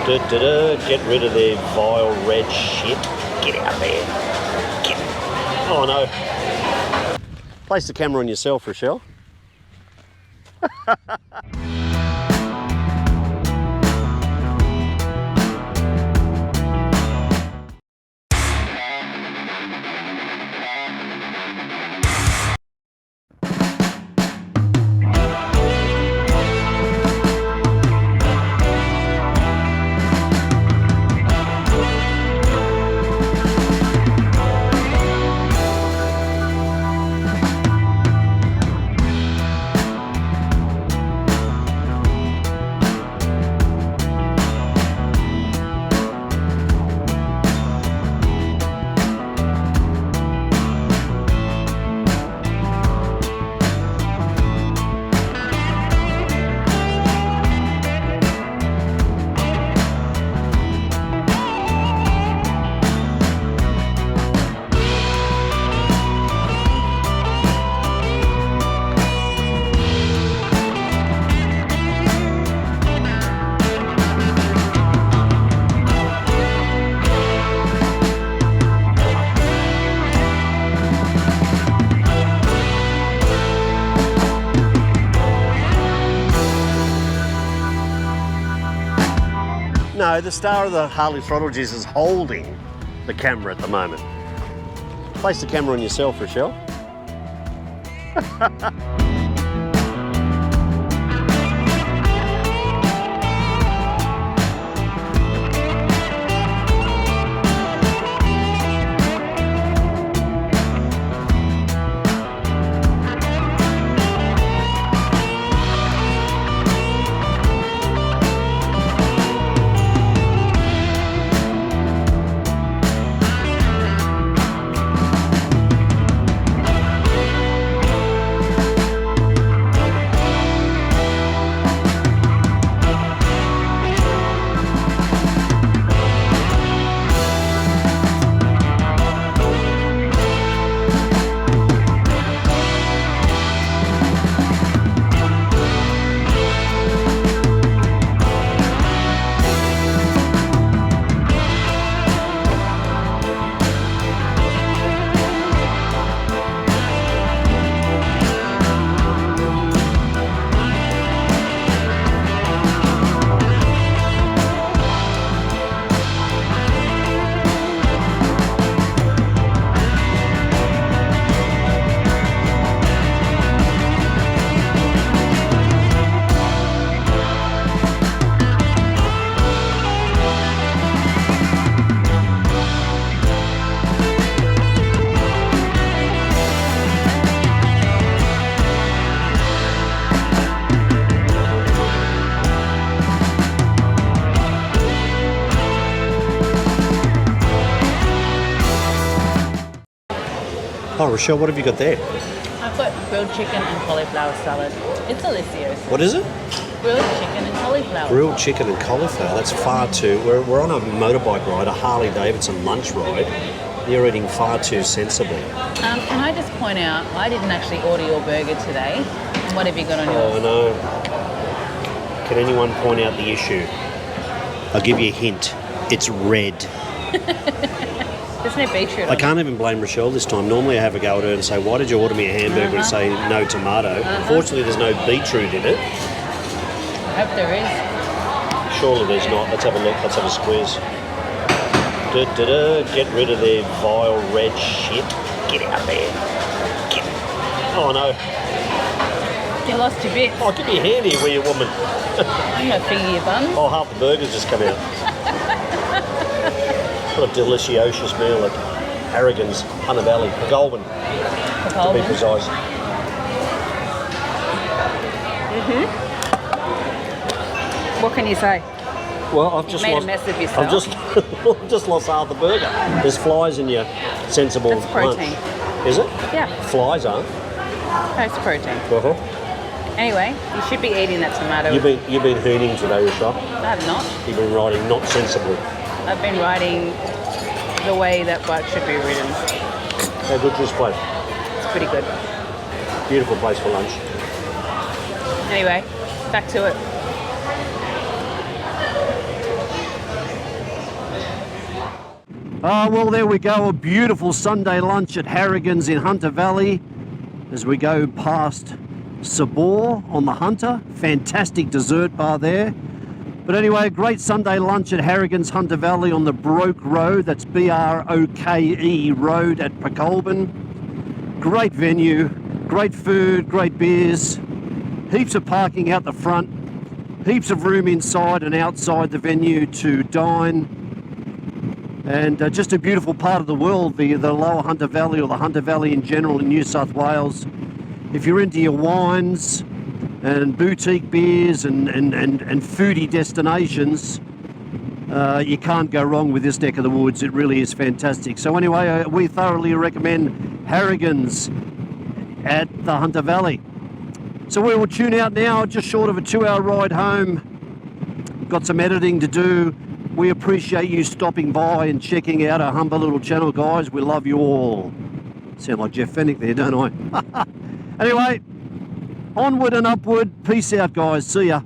Get rid of their vile red shit. Get out there. Get. Oh no. Place the camera on yourself, Rochelle. No, the star of the Harley Throttle Juice is holding the camera at the moment. Place the camera on yourself, Rochelle. Oh, Rochelle, what have you got there? I've got grilled chicken and cauliflower salad. It's delicious. What is it? Grilled chicken and cauliflower. Grilled chicken and cauliflower. That's far too... We're on a motorbike ride, a Harley-Davidson lunch ride. You're eating far too sensibly. Can I just point out, I didn't actually order your burger today. What have you got on yours? Oh, no. Can anyone point out the issue? I'll give you a hint. It's red. There's no beetroot. I can't even blame Rochelle this time. Normally I have a go at her and say, why did you order me a hamburger and say no tomato? Fortunately, there's no beetroot in it. I hope there is. Surely there's not. Let's have a look. Let's have a squeeze. Get rid of their vile red shit. Get out there. Get. Oh, no. You lost your bit. Oh, give me a hand here, will you, woman? I'm going to finger your bun. Oh, half the burger's just come out. What a delicious meal at Harrigan's, Hunter Valley, Pokolbin, to be precise. What can you say? Well, I've just made lost, a mess of yourself. I've just lost half the burger. There's flies in your sensible That's protein. lunch. Is it? Yeah. Flies are. That's protein. Anyway, you should be eating that tomato. You've been hooning today, Rochelle. I have not. You've been riding not sensibly. I've been writing the way that bike should be ridden. How good's this place? It's pretty good. Beautiful place for lunch. Anyway, back to it. Well, there we go. A beautiful Sunday lunch at Harrigan's in Hunter Valley as we go past Sabor on the Hunter. Fantastic dessert bar there. But anyway, a great Sunday lunch at Harrigan's Hunter Valley on the Broke Road. That's B-R-O-K-E Road at Pokolbin. Great venue, great food, great beers, heaps of parking out the front, heaps of room inside and outside the venue to dine. And just a beautiful part of the world, the Lower Hunter Valley, or the Hunter Valley in general in New South Wales. If you're into your wines and boutique beers and foodie destinations, you can't go wrong with this neck of the woods. It really is fantastic. So anyway, we thoroughly recommend Harrigan's at the Hunter Valley. So we will tune out now, just short of a 2-hour ride home. Got some editing to do. We appreciate you stopping by and checking out our humble little channel, guys. We love you all. Sound like Jeff Fennick there, don't I? Anyway, onward and upward. Peace out, guys. See ya.